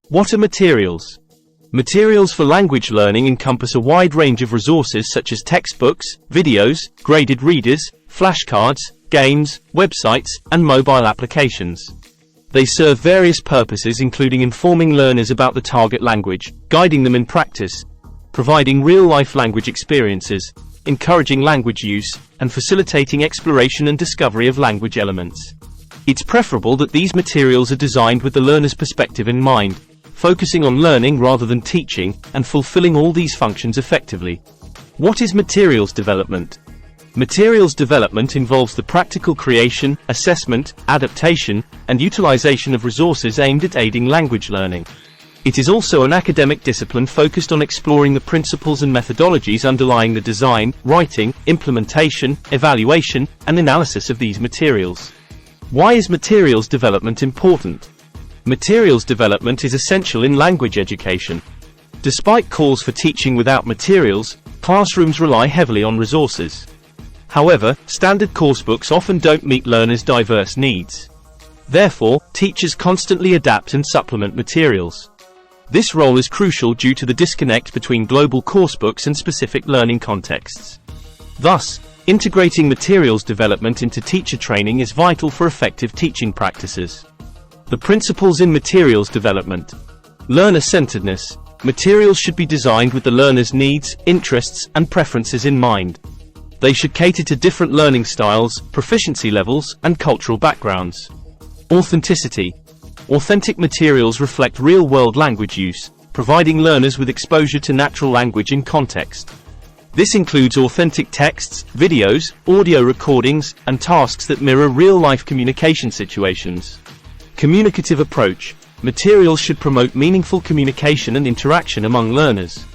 What are materials? Materials for language learning encompass a wide range of resources such as textbooks, videos, graded readers, flashcards, games, websites, and mobile applications. They serve various purposes, including informing learners about the target language, guiding them in practice, providing real-life language experiences, encouraging language use, and facilitating exploration and discovery of language elements. It's preferable that these materials are designed with the learner's perspective in mind, focusing on learning rather than teaching, and fulfilling all these functions effectively. What is materials development? Materials development involves the practical creation, assessment, adaptation, and utilization of resources aimed at aiding language learning. It is also an academic discipline focused on exploring the principles and methodologies underlying the design, writing, implementation, evaluation, and analysis of these materials. Why is materials development important? Materials development is essential in language education. Despite calls for teaching without materials, classrooms rely heavily on resources. However, standard coursebooks often don't meet learners' diverse needs. Therefore, teachers constantly adapt and supplement materials. This role is crucial due to the disconnect between global coursebooks and specific learning contexts. Thus, integrating materials development into teacher training is vital for effective teaching practices. The principles in materials development. Learner-centeredness. Materials should be designed with the learner's needs, interests, and preferences in mind. They should cater to different learning styles, proficiency levels, and cultural backgrounds. Authenticity. Authentic materials reflect real-world language use, providing learners with exposure to natural language and context. This includes authentic texts, videos, audio recordings, and tasks that mirror real-life communication situations. Communicative approach. Materials should promote meaningful communication and interaction among learners.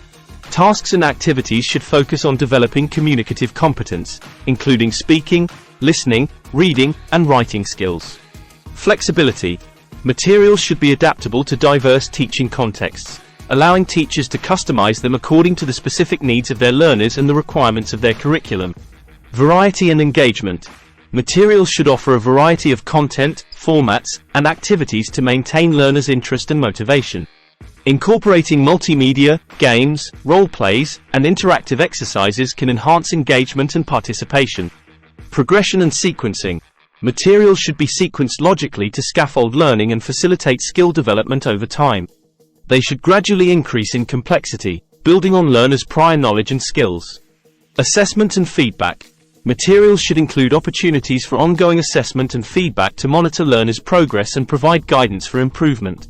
Tasks and activities should focus on developing communicative competence, including speaking, listening, reading, and writing skills. Flexibility. Materials should be adaptable to diverse teaching contexts, allowing teachers to customize them according to the specific needs of their learners and the requirements of their curriculum. Variety and engagement. Materials should offer a variety of content, formats, and activities to maintain learners' interest and motivation. Incorporating multimedia, games, role-plays, and interactive exercises can enhance engagement and participation. Progression and sequencing. Materials should be sequenced logically to scaffold learning and facilitate skill development over time. They should gradually increase in complexity, building on learners' prior knowledge and skills. Assessment and feedback. Materials should include opportunities for ongoing assessment and feedback to monitor learners' progress and provide guidance for improvement.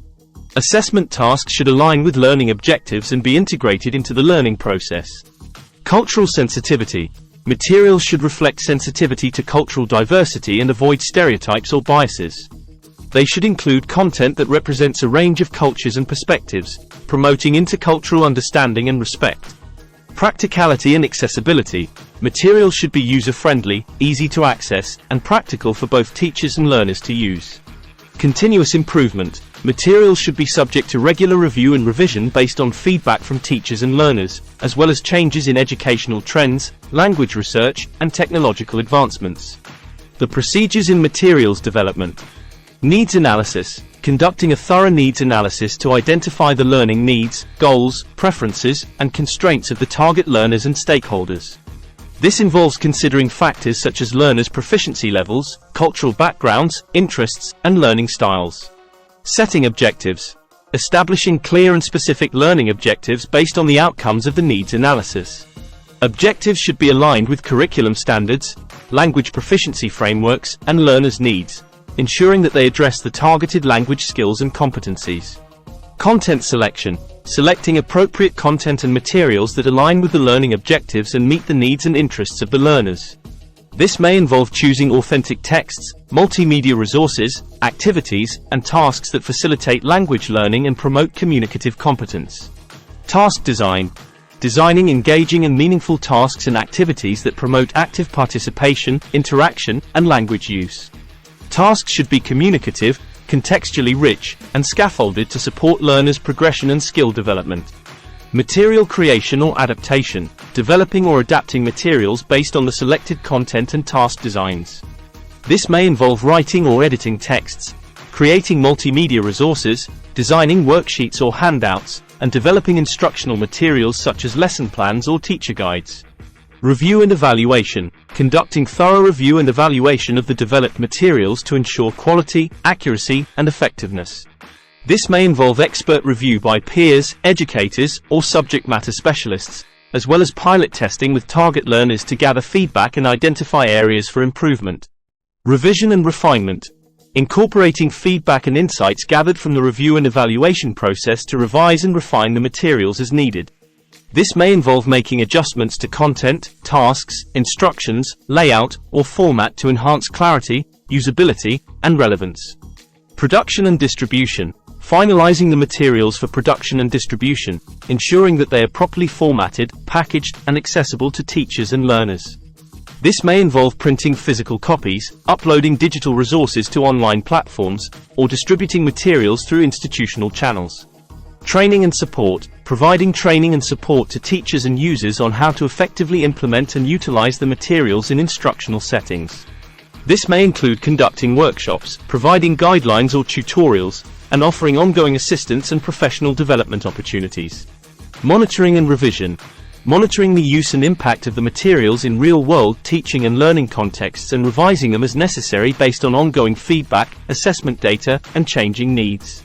Assessment tasks should align with learning objectives and be integrated into the learning process. Cultural sensitivity. Materials should reflect sensitivity to cultural diversity and avoid stereotypes or biases. They should include content that represents a range of cultures and perspectives, promoting intercultural understanding and respect. Practicality and accessibility. Materials should be user-friendly, easy to access, and practical for both teachers and learners to use. Continuous improvement. Materials should be subject to regular review and revision based on feedback from teachers and learners, as well as changes in educational trends, language research, and technological advancements. The procedures in materials development. Needs analysis. Conducting a thorough needs analysis to identify the learning needs, goals, preferences, and constraints of the target learners and stakeholders. This involves considering factors such as learners' proficiency levels, cultural backgrounds, interests, and learning styles. Setting objectives. Establishing clear and specific learning objectives based on the outcomes of the needs analysis. Objectives should be aligned with curriculum standards, language proficiency frameworks, and learners' needs, ensuring that they address the targeted language skills and competencies. Content selection. Selecting appropriate content and materials that align with the learning objectives and meet the needs and interests of the learners. This may involve choosing authentic texts, multimedia resources, activities, and tasks that facilitate language learning and promote communicative competence. Task design. Designing engaging and meaningful tasks and activities that promote active participation, interaction, and language use. Tasks should be communicative, contextually rich, and scaffolded to support learners' progression and skill development. Material creation or adaptation. Developing or adapting materials based on the selected content and task designs. This may involve writing or editing texts, creating multimedia resources, designing worksheets or handouts, and developing instructional materials such as lesson plans or teacher guides. Review and evaluation, conducting thorough review and evaluation of the developed materials to ensure quality, accuracy, and effectiveness. This may involve expert review by peers, educators, or subject matter specialists, as well as pilot testing with target learners to gather feedback and identify areas for improvement. Revision and refinement, incorporating feedback and insights gathered from the review and evaluation process to revise and refine the materials as needed. This may involve making adjustments to content, tasks, instructions, layout, or format to enhance clarity, usability, and relevance. Production and distribution, finalizing the materials for production and distribution, ensuring that they are properly formatted, packaged, and accessible to teachers and learners. This may involve printing physical copies, uploading digital resources to online platforms, or distributing materials through institutional channels. Training and support, providing training and support to teachers and users on how to effectively implement and utilize the materials in instructional settings. This may include conducting workshops, providing guidelines or tutorials, and offering ongoing assistance and professional development opportunities. Monitoring and revision, monitoring the use and impact of the materials in real-world teaching and learning contexts and revising them as necessary based on ongoing feedback, assessment data, and changing needs.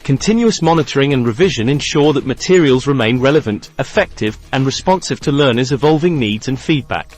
Continuous monitoring and revision ensure that materials remain relevant, effective, and responsive to learners' evolving needs and feedback.